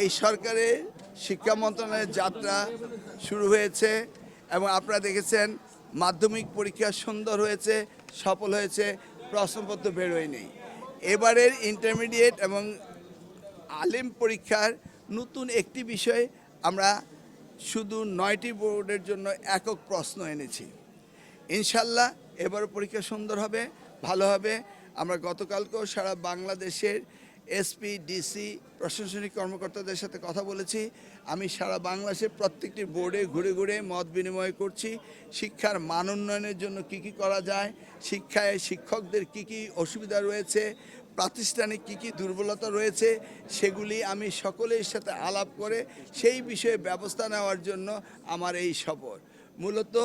এই সরকারের শিক্ষা মন্ত্রণালয়ের যাত্রা শুরু হয়েছে এবং আপনারা দেখেছেন মাধ্যমিক পরীক্ষা সুন্দর হয়েছে, সফল হয়েছে, প্রশ্নপত্র বেরোয়নি। এবারের ইন্টারমিডিয়েট এবং আলিম পরীক্ষার নতুন একটি বিষয় আমরা শুধু 9টি বোর্ডের জন্য একক প্রশ্ন এনেছি। ইনশাল্লাহ এবার পরীক্ষা সুন্দর হবে, ভালো হবে। আমরা গতকালকেও সারা বাংলাদেশের এসপি, ডিসি, প্রশাসনিক কর্মকর্তাদের সাথে কথা বলেছি। আমি সারা বাংলাদেশের প্রত্যেকটি বোর্ডে ঘুরে ঘুরে মত বিনিময় করছি। শিক্ষার মান উন্নয়নের জন্য কী কী করা যায়, শিক্ষায় শিক্ষকদের কী কী অসুবিধা রয়েছে, প্রাতিষ্ঠানিক কী কী দুর্বলতা রয়েছে, সেগুলি আমি সকলের সাথে আলাপ করে সেই বিষয়ে ব্যবস্থা নেওয়ার জন্য আমার এই সফর। মূলত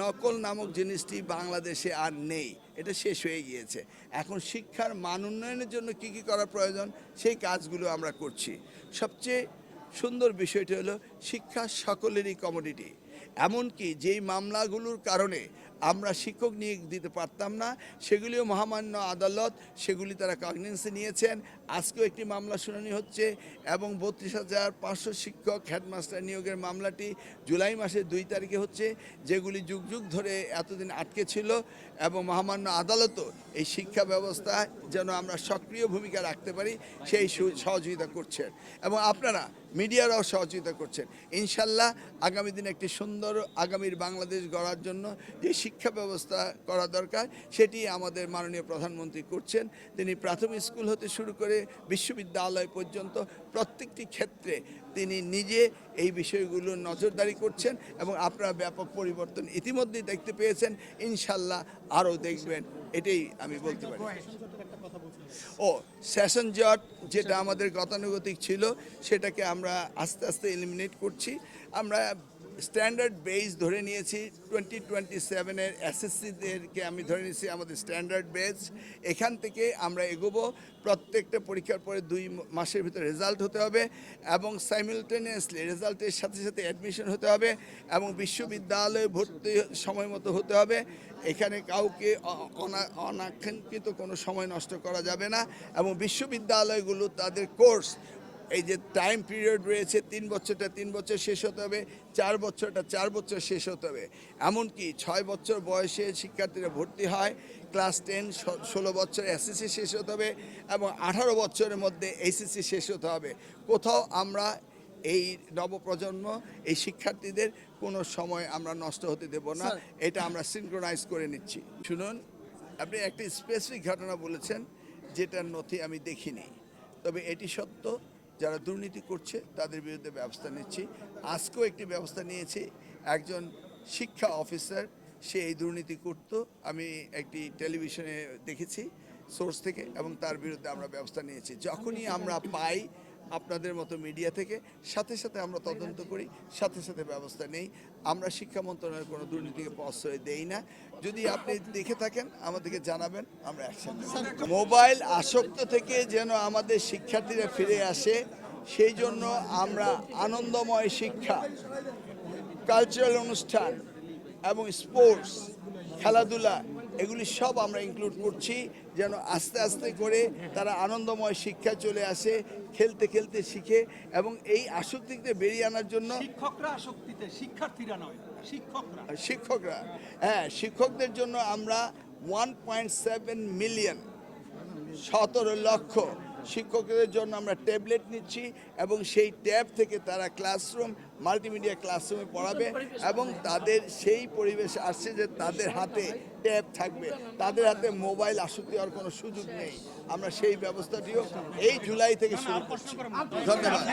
নকল নামক জিনিসটি বাংলাদেশে আর নেই, এটা শেষ হয়ে গিয়েছে। এখন শিক্ষার মান উন্নয়নের জন্য কী কী করা প্রয়োজন সেই কাজগুলো আমরা করছি। সবচেয়ে সুন্দর বিষয়টি হলো শিক্ষা সকলেরই কমোডিটি। এমনকি যেই মামলাগুলোর কারণে আমরা শিক্ষক নিয়োগ দিতে পারতাম না, সেগুলিও মহামান্য আদালত সেগুলি তারা কগনিজেন্সে নিয়েছেন। আজকেও একটি মামলা শুনানি হচ্ছে এবং 32,500 শিক্ষক হেডমাস্টার নিয়োগের মামলাটি জুলাই মাসের 2 তারিখে হচ্ছে, যেগুলি যুগ যুগ ধরে এতদিন আটকে ছিল। এবং মহামান্য আদালতও এই শিক্ষা ব্যবস্থায় যেন আমরা সক্রিয় ভূমিকা রাখতে পারি সেই সহযোগিতা করছেন এবং আপনারা মিডিয়ারাও সহযোগিতা করছেন। ইনশাল্লাহ আগামী দিনে একটি সুন্দর আগামীর বাংলাদেশ গড়ার জন্য যে শিক্ষা ব্যবস্থা করা দরকার সেটি আমাদের মাননীয় প্রধানমন্ত্রী করছেন। তিনি প্রাথমিক স্কুল হতে শুরু করে বিশ্ববিদ্যালয় পর্যন্ত প্রত্যেকটি ক্ষেত্রে তিনি নিজে এই বিষয়গুলো নজরদারি করছেন এবং আপনারা ব্যাপক পরিবর্তন ইতিমধ্যেই দেখতে পেয়েছেন, ইনশাল্লাহ আরও দেখবেন, এটাই আমি বলতে পারি। সেশন জট যেটা আমাদের গতানুগতিক ছিল সেটাকে আমরা আস্তে আস্তে এলিমিনেট করছি। আমরা স্ট্যান্ডার্ড বেস ধরে নিয়েছি 2027-এর এসএসসিদেরকে আমি ধরে নিয়েছি আমাদের স্ট্যান্ডার্ড বেস। এখান থেকে আমরা এগোবো। প্রত্যেকটা পরীক্ষার পরে 2 মাসের ভিতরে রেজাল্ট হতে হবে এবং সাইমিলটেনিয়াসলি রেজাল্টের সাথে সাথে অ্যাডমিশন হতে হবে এবং বিশ্ববিদ্যালয়ে ভর্তি সময় মতো হতে হবে। এখানে কাউকে অনাকাঙ্ক্ষিত কোনো সময় নষ্ট করা যাবে না এবং বিশ্ববিদ্যালয়গুলো তাদের কোর্স এই যে টাইম পিরিয়ড রয়েছে 3 বছরটা 3 বছর শেষ হতে হবে, 4 বছরটা 4 বছর শেষ হতে হবে। এমনকি 6 বছর বয়সে শিক্ষার্থীরা ভর্তি হয়, ক্লাস 10 16 বছর এসএসসি শেষ হতে হবে এবং 18 বছরের মধ্যে এইচএসসি শেষ হতে হবে। কোথাও আমরা এই নবপ্রজন্ম এই শিক্ষার্থীদের কোনো সময় আমরা নষ্ট হতে দেব না, এটা আমরা সিনক্রোনাইজ করে নিচ্ছি। শুনুন, আপনি একটি স্পেসিফিক ঘটনা বলেছেন যেটার নথি আমি দেখিনি, তবে এটি সত্য। যারা দুর্নীতি করছে তাদের বিরুদ্ধে ব্যবস্থা নিচ্ছি। আজকেও একটি ব্যবস্থা নিয়েছি, একজন শিক্ষা অফিসার সে এই দুর্নীতি করত, আমি একটি টেলিভিশনে দেখেছি সোর্স থেকে, এবং তার বিরুদ্ধে আমরা ব্যবস্থা নিয়েছি। যখনই আমরা পাই আপনাদের মতো মিডিয়া থেকে সাথে সাথে আমরা তদন্ত করি, সাথে সাথে ব্যবস্থা নেই। আমরা শিক্ষা মন্ত্রণালয়ের কোনো দুর্নীতিকে প্রশ্রয় দেই না। যদি আপনি দেখে থাকেন আমাদেরকে জানাবেন, আমরা অ্যাকশন নেব। মোবাইল আসক্ত থেকে যেন আমাদের শিক্ষার্থীরা ফিরে আসে সেই জন্য আমরা আনন্দময় শিক্ষা, কালচারাল অনুষ্ঠান এবং স্পোর্টস, খেলাধুলা এগুলি সব আমরা ইনক্লুড করছি যেন আস্তে আস্তে করে তারা আনন্দময় শিক্ষা চলে আসে, খেলতে খেলতে শিখে এবং এই আসক্তি থেকে বেরিয়ে আনার জন্য শিক্ষকরা আসক্তিতে, শিক্ষার্থীরা নয়, শিক্ষকরা হ্যাঁ, শিক্ষকদের জন্য আমরা 1.7 মিলিয়ন 17 লক্ষ শিক্ষকদের জন্য আমরা ট্যাবলেট নিচ্ছি এবং সেই ট্যাব থেকে তারা ক্লাসরুম মাল্টিমিডিয়া ক্লাসরুমে পড়াবে এবং তাদের সেই পরিবেশে আসছে যে তাদের হাতে ট্যাব থাকবে, তাদের হাতে মোবাইল আসক্তি হওয়ার কোনো সুযোগ নেই। আমরা সেই ব্যবস্থাটিও এই জুলাই থেকে শুরু করছি। ধন্যবাদ।